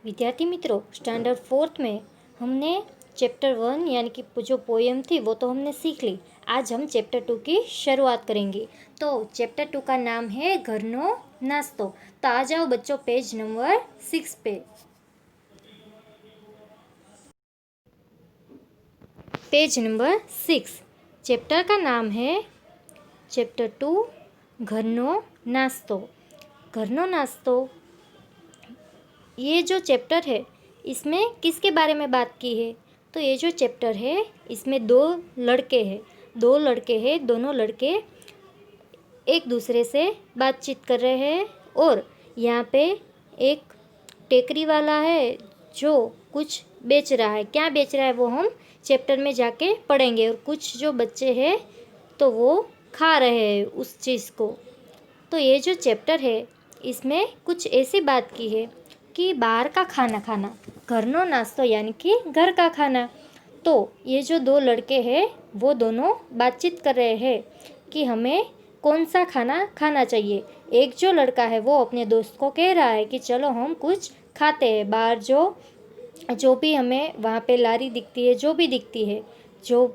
विद्यार्थी मित्रों, standard fourth में हमने चैप्टर 1 यानी कि जो पोएम थी वो तो हमने सीख ली। आज हम चैप्टर 2 की शुरुआत करेंगे। तो चैप्टर 2 का नाम है घरनो नास्तो। तो आ जाओ बच्चों पेज नंबर 6 पे। पेज नंबर 6 चैप्टर का नाम है चैप्टर 2 घरनो नास्तो। घरनो नास्तो ये जो चैप्टर है इसमें किसके बारे में बात की है? तो ये जो चैप्टर है इसमें दो लड़के हैं। दोनों लड़के एक दूसरे से बातचीत कर रहे हैं और यहाँ पे एक टेकरी वाला है जो कुछ बेच रहा है। क्या बेच रहा है वो हम चैप्टर में जाके पढ़ेंगे। और कुछ जो बच्चे हैं तो वो खा रहे हैं उस चीज़ को। तो ये जो चैप्टर है इसमें कुछ ऐसी बात की है कि बाहर का खाना खाना, घरनो नास्तो यानी कि घर का खाना। तो ये जो दो लड़के हैं वो दोनों बातचीत कर रहे हैं कि हमें कौन सा खाना खाना चाहिए। एक जो लड़का है वो अपने दोस्त को कह रहा है कि चलो हम कुछ खाते हैं, बाहर जो भी हमें वहाँ पे लारी दिखती है, जो भी दिखती है जो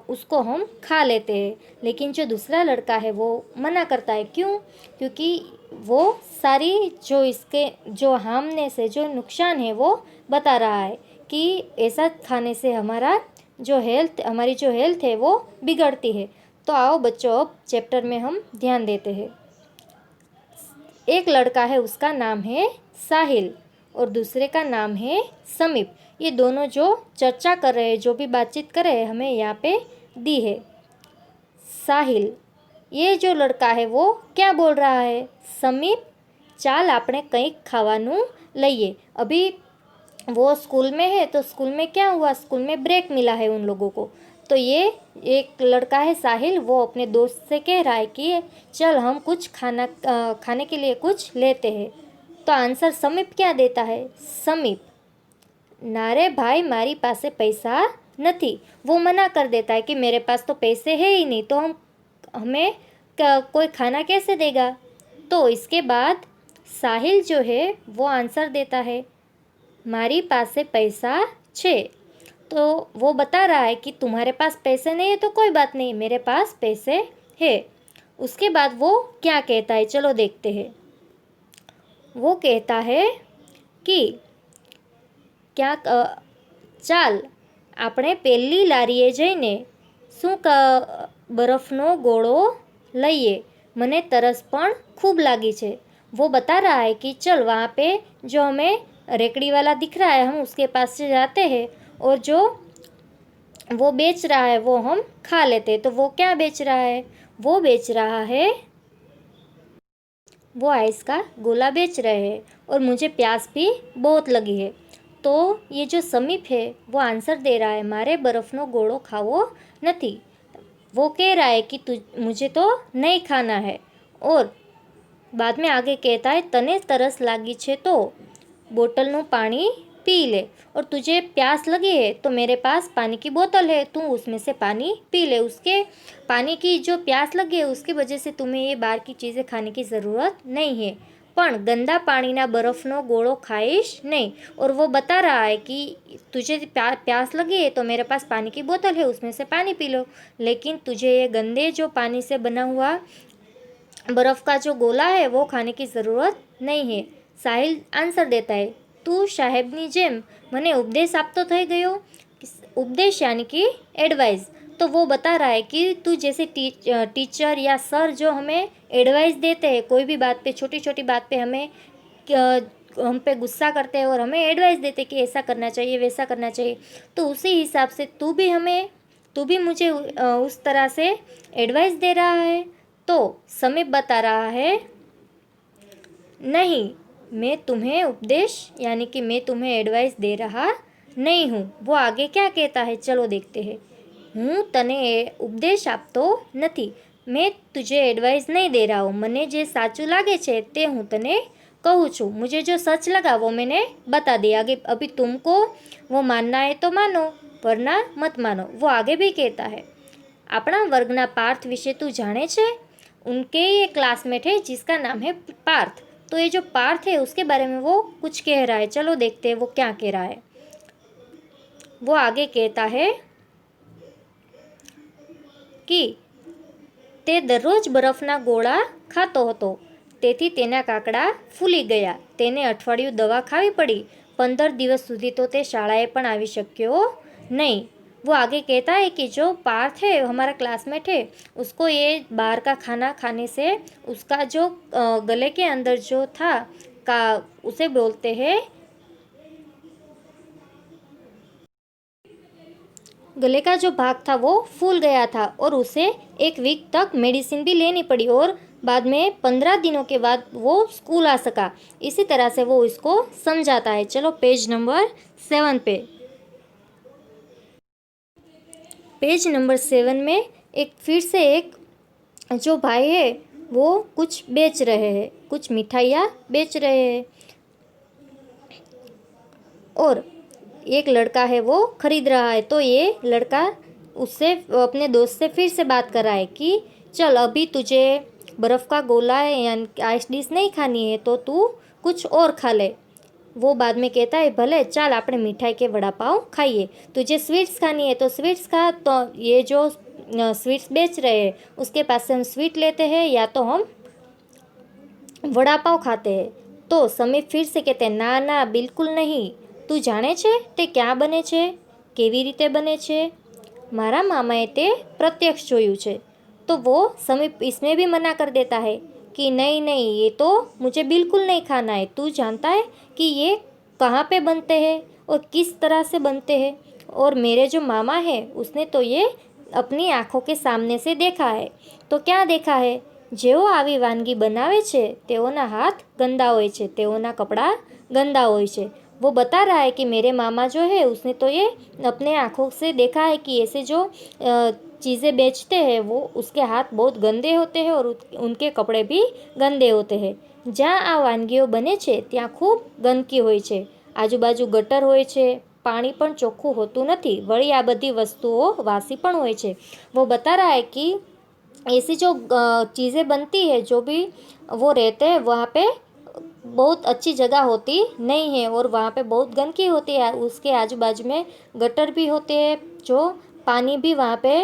उसको हम खा लेते हैं। लेकिन जो दूसरा लड़का है वो मना करता है। क्यों? क्योंकि वो सारी जो इसके जो हार्मनेस है, जो नुकसान है वो बता रहा है कि ऐसा खाने से हमारी जो हेल्थ है वो बिगड़ती है। तो आओ बच्चों अब चैप्टर में हम ध्यान देते हैं। एक लड़का है उसका नाम है साहिल और दूसरे का नाम है समीप। ये दोनों जो चर्चा कर रहे हैं, जो भी बातचीत कर रहे हैं, हमें यहाँ पे दी है। साहिल ये जो लड़का है वो क्या बोल रहा है? समीप चाल આપણે કંઈક ખાવાનું લઈએ। अभी वो स्कूल में है तो स्कूल में क्या हुआ, स्कूल में ब्रेक मिला है उन लोगों को। तो ये एक लड़का है साहिल, वो अपने दोस्त से कह रहा है कि चल हम कुछ खाने के लिए कुछ लेते हैं। तो आंसर समीप क्या देता है? समीप नारे भाई मारी पासे पैसा नहीं। वो मना कर देता है कि मेरे पास तो पैसे है ही नहीं, तो हमें कोई खाना कैसे देगा। तो इसके बाद साहिल जो है वो आंसर देता है मारी पासे पैसा छे। तो वो बता रहा है कि तुम्हारे पास पैसे नहीं है तो कोई बात नहीं, मेरे पास पैसे है। उसके बाद वो क्या कहता है चलो देखते हैं। वो कहता है कि क्या ચાલ આપણે પહેલી લારીએ જઈને શું બરફનો ગોળો લઈએ, મને तरस પણ खूब लागी છે। वो बता रहा है कि चल वहाँ पे जो हमें रेकड़ी वाला दिख रहा है हम उसके पास से जाते हैं और जो वो बेच रहा है वो हम खा लेते। तो वो क्या बेच रहा है? वो बेच रहा है, वो आइस का गोला बेच रहे हैं और मुझे प्यास भी बहुत लगी है। तो ये जो समीप है वो आंसर दे रहा है मारे बर्फ़नो गोड़ो खावो नहीं। वो कह रहा है कि मुझे तो नहीं खाना है। और बाद में आगे कहता है तने तरस लागी छे तो बोतलનું पानी पी ले, और तुझे प्यास लगी है तो मेरे पास पानी की बोतल है, तू उसमें से पानी पी ले। उसके पानी की जो प्यास लगी है उसकी वजह से तुम्हें ये बाहर की चीज़ें खाने की ज़रूरत नहीं है, पण गंदा पानीना बर्फ़नो गोळो खाइश नहीं। और वो बता रहा है कि तुझे प्यास लगी है तो मेरे पास पानी की बोतल है, उसमें से पानी पी लो, लेकिन तुझे ये गंदे जो पानी से बना हुआ बर्फ़ का जो गोला है वो खाने की ज़रूरत नहीं है। साहिल आंसर देता है તું સાહેબની જેમ મને ઉપદેશ આપતો થઈ ગયો। उपदेश यानी कि एडवाइस। तो वो बता रहा है कि तू जैसे टीचर या सर जो हमें एडवाइस देते हैं कोई भी बात पे, छोटी छोटी बात पे हम पे गुस्सा करते हैं और हमें एडवाइस देते हैं कि ऐसा करना चाहिए वैसा करना चाहिए, तो उसी हिसाब से तू भी मुझे उस तरह से एडवाइस दे रहा है। तो समीप बता रहा है नहीं, मैं तुम्हें उपदेश यानी कि मैं तुम्हें एडवाइस दे रहा नहीं हूँ। वो आगे क्या कहता है चलो देखते हैं। हूँ तने उपदेश आपतो नहीं, मैं तुझे एडवाइस नहीं दे रहा हूँ, मने जे साचू लागे छे ते हूँ तने कहूँ छूँ, मुझे जो सच लगा वो मैंने बता दिया। आगे अभी तुमको वो मानना है तो मानो वरना मत मानो। वो आगे भी कहता है अपना वर्गना पार्थ विषे तू जाने छे? उनके ये क्लासमेट है जिसका नाम है पार्थ। तो ये जो पार्थ है उसके बारे में वो कुछ कह रहा है। चलो देखते हैं वो क्या कह रहा है। वो आगे कहता है कि તે દરરોજ બરફના ગોળા ખાતો હતો, તેથી તેના કાકડા ફૂલી ગયા. તેને અઠવાડિયું દવા ખાવી પડી. 15 દિવસ સુધી તો તે શાળાએ પણ આવી શક્યો नहीं। वो आगे कहता है कि जो पार्थ है हमारा क्लासमेट है, उसको ये बाहर का खाना खाने से उसका जो गले के अंदर जो था का उसे बोलते हैं गले का जो भाग था वो फूल गया था और उसे 1 वीक तक मेडिसिन भी लेनी पड़ी और बाद में 15 दिनों के बाद वो स्कूल आ सका। इसी तरह से वो इसको समझाता है। चलो पेज नंबर 7 पे। पेज नंबर 7 में फिर से एक जो भाई है वो कुछ बेच रहे हैं, कुछ मिठाइयाँ बेच रहे हैं और एक लड़का है वो खरीद रहा है। तो ये लड़का उससे अपने दोस्त से फिर से बात कर रहा है कि चल अभी तुझे बर्फ़ का गोला है यानी आइस डिश नहीं खानी है तो तू कुछ और खा ले। वो बाद में कहता है भले चल आपने मिठाई के वड़ा पाव खाइए, तुझे स्वीट्स खानी है तो स्वीट्स खा। तो ये जो स्वीट्स बेच रहे हैं उसके पास से हम स्वीट लेते हैं या तो हम वड़ा पाव खाते हैं। तो समीप फिर से कहते हैं ना ना बिल्कुल नहीं, તું જાણે છે તે ક્યાં બને છે, કેવી રીતે બને છે? મારા મામાએ તે પ્રત્યક્ષ જોયું છે। तो वो समीप इसमें भी मना कर देता है कि नहीं नहीं ये तो मुझे बिल्कुल नहीं खाना है। तू जानता है कि ये कहाँ पे बनते हैं और किस तरह से बनते हैं? और मेरे जो मामा है उसने तो ये अपनी आँखों के सामने से देखा है। तो क्या देखा है? જેઓ આવી વાનગી બનાવે છે તેઓના હાથ ગંદા હોય છે, તેઓના કપડાં ગંદા હોય છે। वो बता रहा है कि मेरे मामा जो है उसने तो ये अपने आँखों से देखा है कि ऐसे जो चीज़ें बेचते हैं वो उसके हाथ बहुत गंदे होते हैं और उनके कपड़े भी गंदे होते हैं। જ્યાં આ વાનગીઓ બને છે ત્યાં ખૂબ ગંદકી હોય છે, આજુબાજુ ગટર હોય છે, પાણી પણ ચોખ્ખું હોતું નથી, વળી આ બધી વસ્તુઓ વાસી પણ હોય છે। वो बता रहा है कि ऐसी जो चीज़ें बनती है जो भी वो रहते हैं वहाँ पे बहुत अच्छी जगह होती नहीं है और वहाँ पे बहुत गंदगी होती है। उसके आजू बाजू में गटर भी होते हैं, जो पानी भी वहाँ पे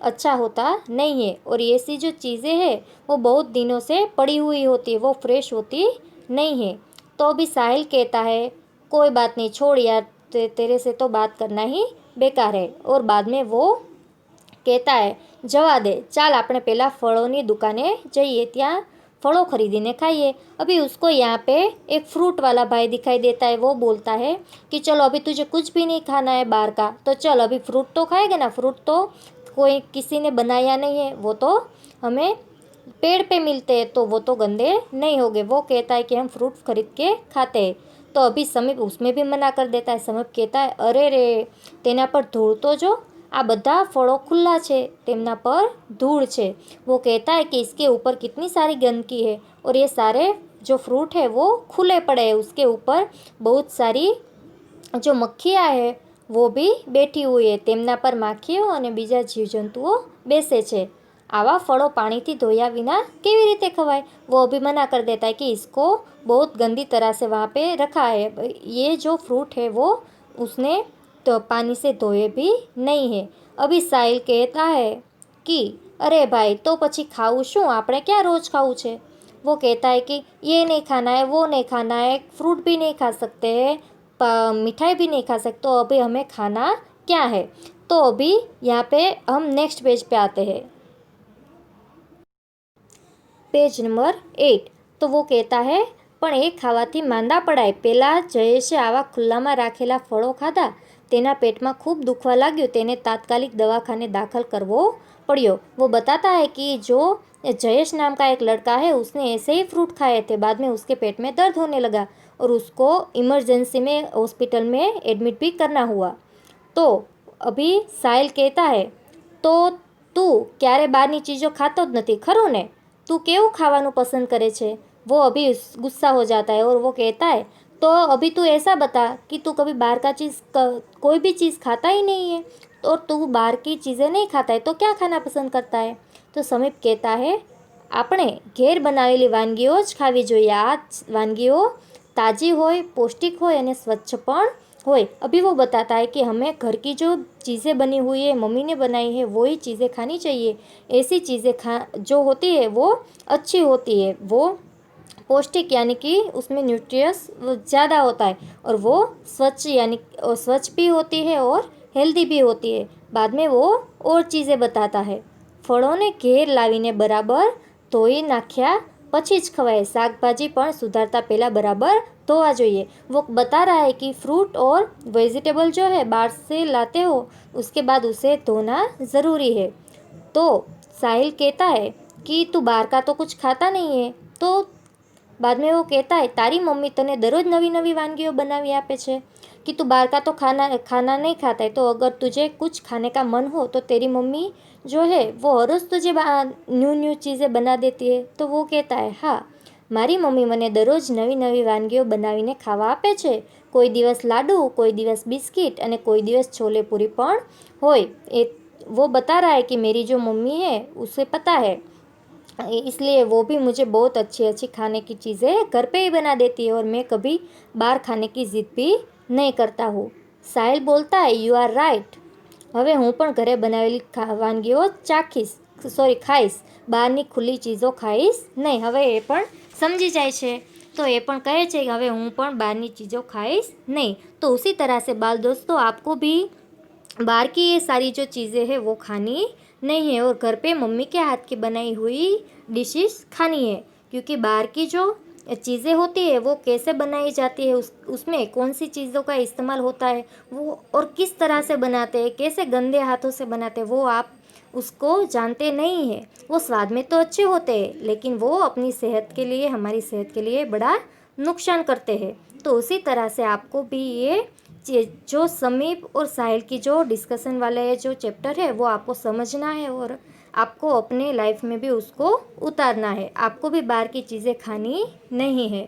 अच्छा होता नहीं है और ऐसी जो चीज़ें हैं वो बहुत दिनों से पड़ी हुई होती है, वो फ्रेश होती नहीं है। तो अभी साहिल कहता है कोई बात नहीं छोड़ यार, तेरे से तो बात करना ही बेकार है। और बाद में वो कहता है जवा दे, चाल આપણે પહેલાં ફળોની દુકાને જઈએ, ત્યાં फलों खरीदने खाइए। अभी उसको यहाँ पे एक फ्रूट वाला भाई दिखाई देता है। वो बोलता है कि चलो अभी तुझे कुछ भी नहीं खाना है बाहर का, तो चल अभी फ्रूट तो खाएगा ना, फ्रूट तो कोई किसी ने बनाया नहीं है, वो तो हमें पेड़ पे मिलते हैं तो वो तो गंदे नहीं होंगे। वो कहता है कि हम फ्रूट खरीद के खाते हैं। तो अभी समीप उसमें भी मना कर देता है। समीप कहता है अरे रे तेना पर धूल तो जो आ बधा फलों खुला है तेमना पर धूल है। वो कहता है कि इसके ऊपर कितनी सारी गंदगी है और ये सारे जो फ्रूट है वो खुले पड़े हैं, उसके ऊपर बहुत सारी जो मक्खियाँ है वो भी बैठी हुई है, तेमना पर माखियों और बीजा जीवजंतुओ बेसे छे। आवा फलों पानी थी धोया विना केवी रीते खवाय? वो अभी मना कर देता है कि इसको बहुत गंदी तरह से वहाँ पे रखा है, ये जो फ्रूट है वो उसने तो पानी से धोए भी नहीं है। अभी साहिल कहता है कि अरे भाई तो पछी खाऊं शू, आपणे क्या रोज़ खाऊं छे? वो कहता है कि ये नहीं खाना है, वो नहीं खाना है, फ्रूट भी नहीं खा सकते हैं, मिठाई भी नहीं खा सकते, तो अभी हमें खाना क्या है? तो अभी यहाँ पे हम नेक्स्ट पेज पे आते हैं, पेज नंबर 8। तो वो कहता है પણ એ ખાવાથી માંદા પડાય। પહેલાં જયેશે આવા ખુલ્લામાં રાખેલા ફળો ખાધા, તેના પેટમાં खूब दुखवा लाग्યું, તેને तात्कालिक दवाखाने दाखल करवो पड़ियो। वो बताता है कि जो जयेश नाम का एक लड़का है उसने ऐसे ही फ्रूट खाए थे, बाद में उसके पेट में दर्द होने लगा और उसको इमरजेंसी में हॉस्पिटल में एडमिट भी करना हुआ। तो अभी साहिल कहता है तो तू क्यारे बारनी चीज़ों खातो ज नथी खरुं ने, तू केवुं खावानुं पसंद करे छे? वो अभी गुस्सा हो जाता है और वो कहता है तो अभी तू ऐसा बता कि तू कभी बाहर का कोई भी चीज़ खाता ही नहीं है, और तू बाहर की चीज़ें नहीं खाता है तो क्या खाना पसंद करता है? तो समीप कहता है આપણે ઘેર બનાવેલી વાનગીઓ જ ખાવી જોઈએ। આ वानगीओ ताज़ी होए, पौष्टिक होए અને स्वच्छ પણ होए। अभी वो बताता है कि हमें घर की जो चीज़ें बनी हुई है, मम्मी ने बनाई है, वो ही चीज़ें खानी चाहिए। ऐसी चीज़ें जो होती है वो अच्छी होती है, वो पौष्टिक यानी कि उसमें न्यूट्रियस ज़्यादा होता है और वो स्वच्छ यानी स्वच्छ भी होती है और हेल्दी भी होती है। बाद में वो और चीज़ें बताता है। फलों ने घेर लावीने बराबर धोई नाख्या પછી જ ખવાય। શાકભાજી પણ સુધારતા પહેલાં બરાબર धोवा જોઈએ। वो बता रहा है कि फ्रूट और वेजिटेबल जो है बाहर से लाते हो उसके बाद उसे धोना ज़रूरी है। तो साहिल कहता है कि तू बाहर का तो कुछ खाता नहीं है। तो बाद में वो कहता है तारी मम्मी तने दररोज नवी नवी वानगीओ बनावी आपे छे कि तू बाहर का तो खाना नहीं खाता है, तो अगर तुझे कुछ खाने का मन हो तो तेरी मम्मी जो है वो हर रोज़ तुझे न्यू चीज़ें बना देती है। तो वो कहता है हाँ, मारी मम्मी मने दररोज नवी नवी वानगीओ बनावीने खावा आपे छे। कोई दिवस लाडू, कोई दिवस बिस्किट અને कोई दिवस छोले पूरी पण होय। वो बता रहा है कि मेरी जो मम्मी है उसे पता है, इसलिए वो भी मुझे बहुत अच्छी अच्छी खाने की चीज़ें घर पे ही बना देती है और मैं कभी बाहर खाने की ज़िद भी नहीं करता हूँ। साहिल बोलता है यू आर राइट। હવે હું પણ ઘરે બનાવેલી વાનગીઓ ખાઈશ, બહારની ખુલ્લી ચીજો ખાઈશ નહીં। હવે એ પણ સમજી જાય છે, તો એ પણ કહે છે કે હવે હું પણ બહારની ચીજો ખાઈશ નહીં। तो उसी तरह से बाल दोस्तों, आपको भी बाहर की ये सारी जो चीज़ें हैं वो खानी नहीं है और घर पे मम्मी के हाथ की बनाई हुई डिशेस खानी है। क्योंकि बाहर की जो चीज़ें होती है वो कैसे बनाई जाती है, उसमें कौन सी चीज़ों का इस्तेमाल होता है वो और किस तरह से बनाते हैं, कैसे गंदे हाथों से बनाते हैं, वो आप उसको जानते नहीं हैं। वो स्वाद में तो अच्छे होते हैं लेकिन वो अपनी सेहत के लिए, हमारी सेहत के लिए बड़ा नुकसान करते हैं। तो उसी तरह से आपको भी ये जो समीप और साहिल की जो डिस्कशन वाले जो चैप्टर है वो आपको समझना है और आपको अपने लाइफ में भी उसको उतारना है। आपको भी बाहर की चीज़ें खानी नहीं है।